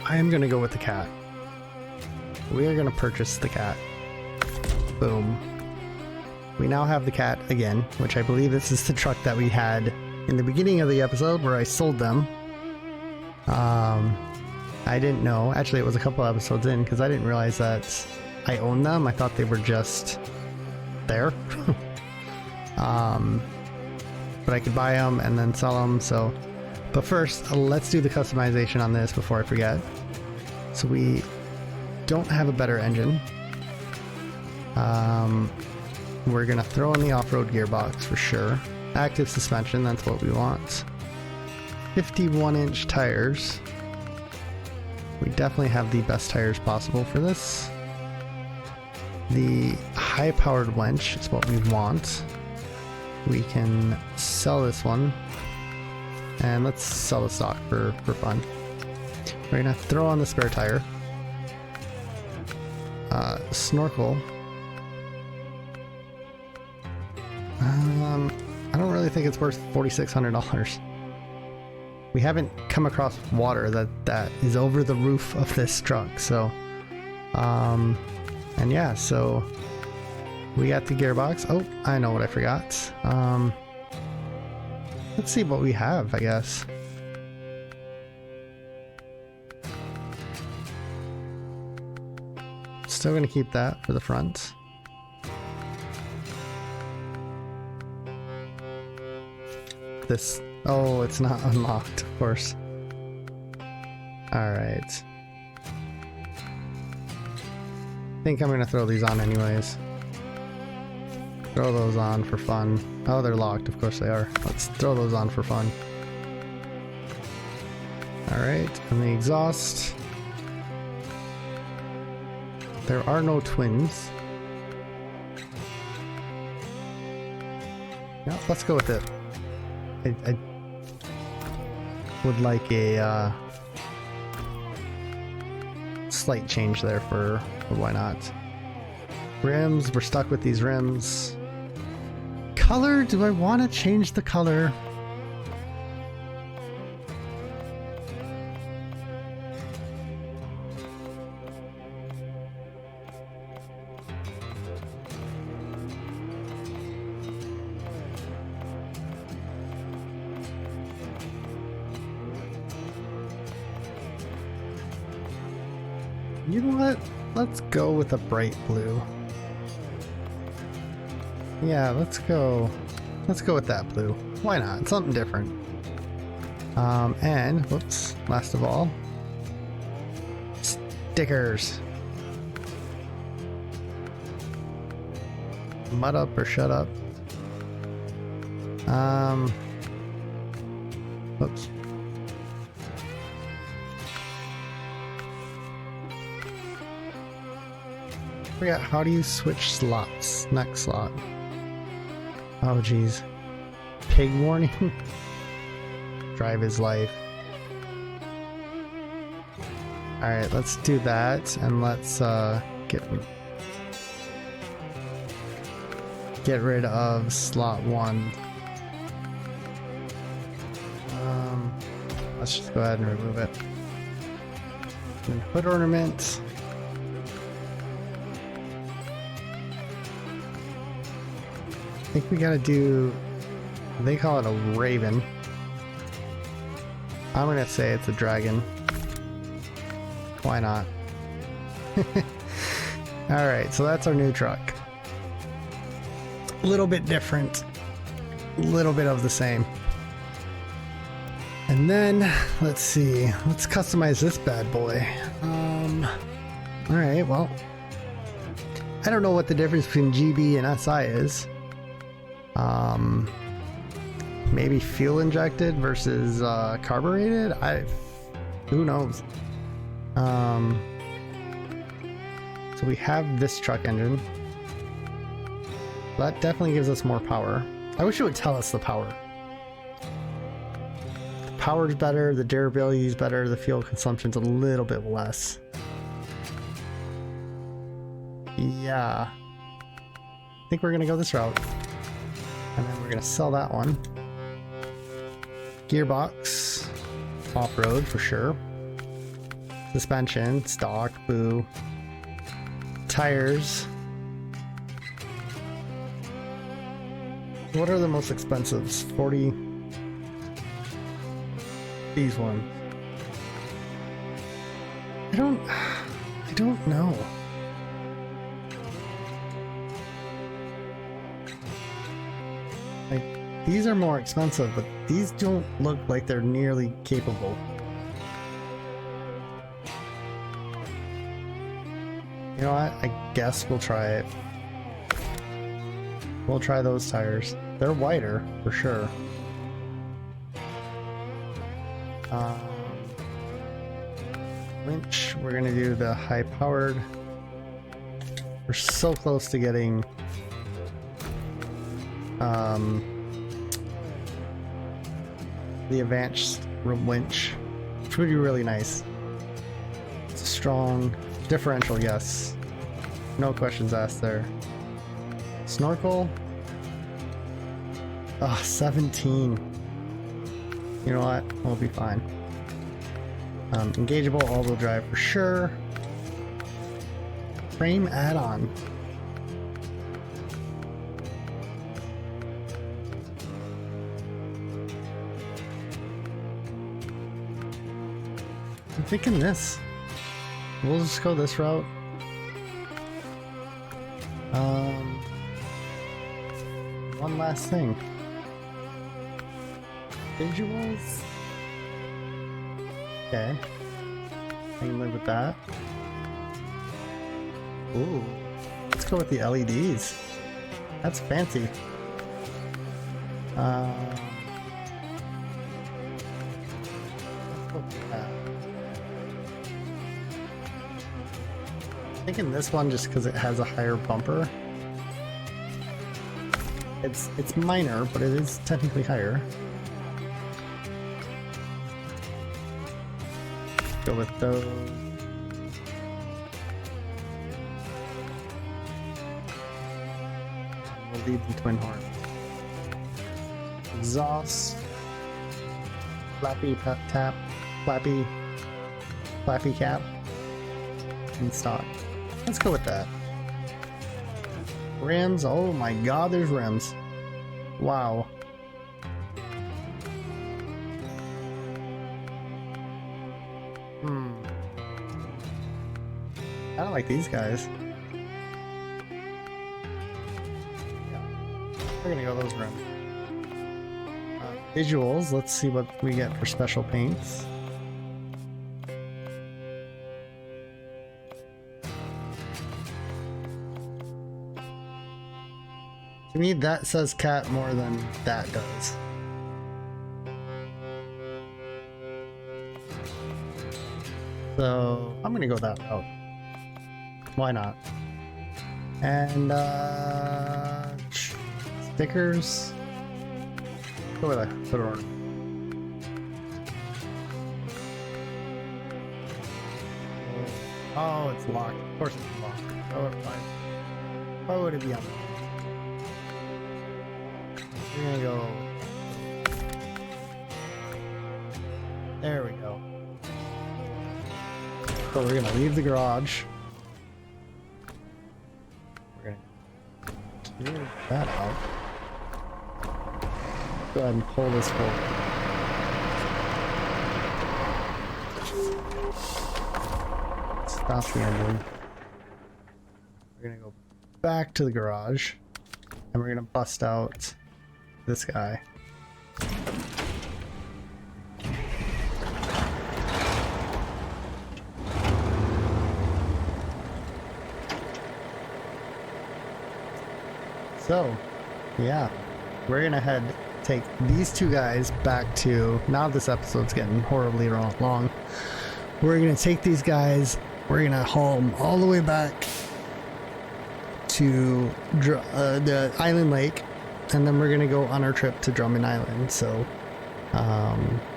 I am gonna go with the cat. We are gonna purchase the cat. Boom. We now have the cat again, which I believe this is the truck that we had in the beginning of the episode where I sold them. I didn't know. Actually, it was a couple episodes in because I didn't realize that I owned them. I thought they were just there. But I could buy them and then sell them. So, but first, let's do the customization on this before I forget. So we don't have a better engine. We're gonna throw in the off-road gearbox for sure. Active suspension, that's what we want. 51-inch tires. We definitely have the best tires possible for this. The high-powered winch is what we want. We can sell this one. And let's sell the stock for fun. We're gonna throw on the spare tire. Snorkel. I don't really think it's worth $4,600. We haven't come across water that is over the roof of this truck, so and yeah, so we got the gearbox. Oh, I know what I forgot. Let's see what we have, I guess. Still gonna keep that for the front. This, oh, it's not unlocked, of course. Alright. I think I'm gonna throw these on anyways. Throw those on for fun. Oh, they're locked, of course they are. Let's throw those on for fun. Alright, and the exhaust. There are no twins. Yeah, let's go with it. I would like a slight change there for why not. Rims, we're stuck with these rims. Color, do I want to change the color? You know what? Let's go with a bright blue. Yeah, let's go with that blue. Why not? Something different. And whoops, last of all, stickers. Mud up or shut up. Whoops. Forgot, how do you switch slots? Next slot. Oh geez. Pig warning? Drive his life. Alright, let's do that, and let's get rid of slot 1. Let's just go ahead and remove it. And hood ornament. I think we gotta do, they call it a raven. I'm gonna say it's a dragon. Why not? Alright, so that's our new truck. A little bit different. A little bit of the same. And then, let's see, let's customize this bad boy. Alright, well, I don't know what the difference between GB and SI is. Maybe fuel injected versus carbureted? Who knows? So we have this truck engine. That definitely gives us more power. I wish it would tell us the power. The power's better, the durability is better, the fuel consumption's a little bit less. Yeah. I think we're gonna go this route. And then we're gonna sell that one. Gearbox, off-road for sure. Suspension, stock, boo. Tires. What are the most expensive? 40. These ones. I don't know. Like, these are more expensive, but these don't look like they're nearly capable. You know what? I guess we'll try it. We'll try those tires. They're wider, for sure. Winch, we're gonna do the high-powered. We're so close to getting the advanced winch, which would be really nice. It's a strong differential, yes. No questions asked there. Snorkel. Ah, 17. You know what? We'll be fine. Engageable all-wheel drive for sure. Frame add-on. I'm thinking this. We'll just go this route. One last thing. Visuals. Okay. I can live with that. Ooh. Let's go with the LEDs. That's fancy. Let's go with that. I'm thinking this one just because it has a higher bumper. It's minor, but it is technically higher. Go with those. We'll leave the twin horn. Exhaust. Flappy tap. Flappy cap. In stock. Let's go with that. Rims. Oh my god, there's rims. Wow. I don't like these guys. Yeah. We're gonna go those rims. Visuals. Let's see what we get for special paints. To me, that says cat more than that does. So I'm gonna go that route. Why not? And stickers. Go with that. Put it on. Oh, it's locked. Of course it's locked. Oh, it's fine. Why would it be on? We're gonna go. There we go. So we're gonna leave the garage. We're gonna clear that out. Go ahead and pull this forward. Stop the engine. We're gonna go back to the garage and we're gonna bust out this guy. So, yeah, we're gonna take these two guys back to, now this episode's getting horribly long. We're gonna take these guys, we're gonna haul them all the way back to the island lake, and then we're gonna go on our trip to Drummond Island. So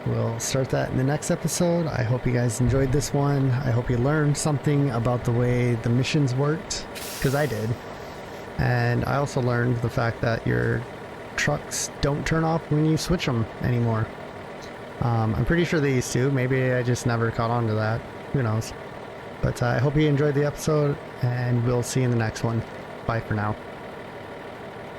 we'll start that in the next episode. I hope you guys enjoyed this one. I hope you learned something about the way the missions worked, because I did. And I also learned the fact that your trucks don't turn off when you switch them anymore. I'm pretty sure they used to. Maybe I just never caught on to that. Who knows? But I hope you enjoyed the episode, and we'll see you in the next one. Bye for now.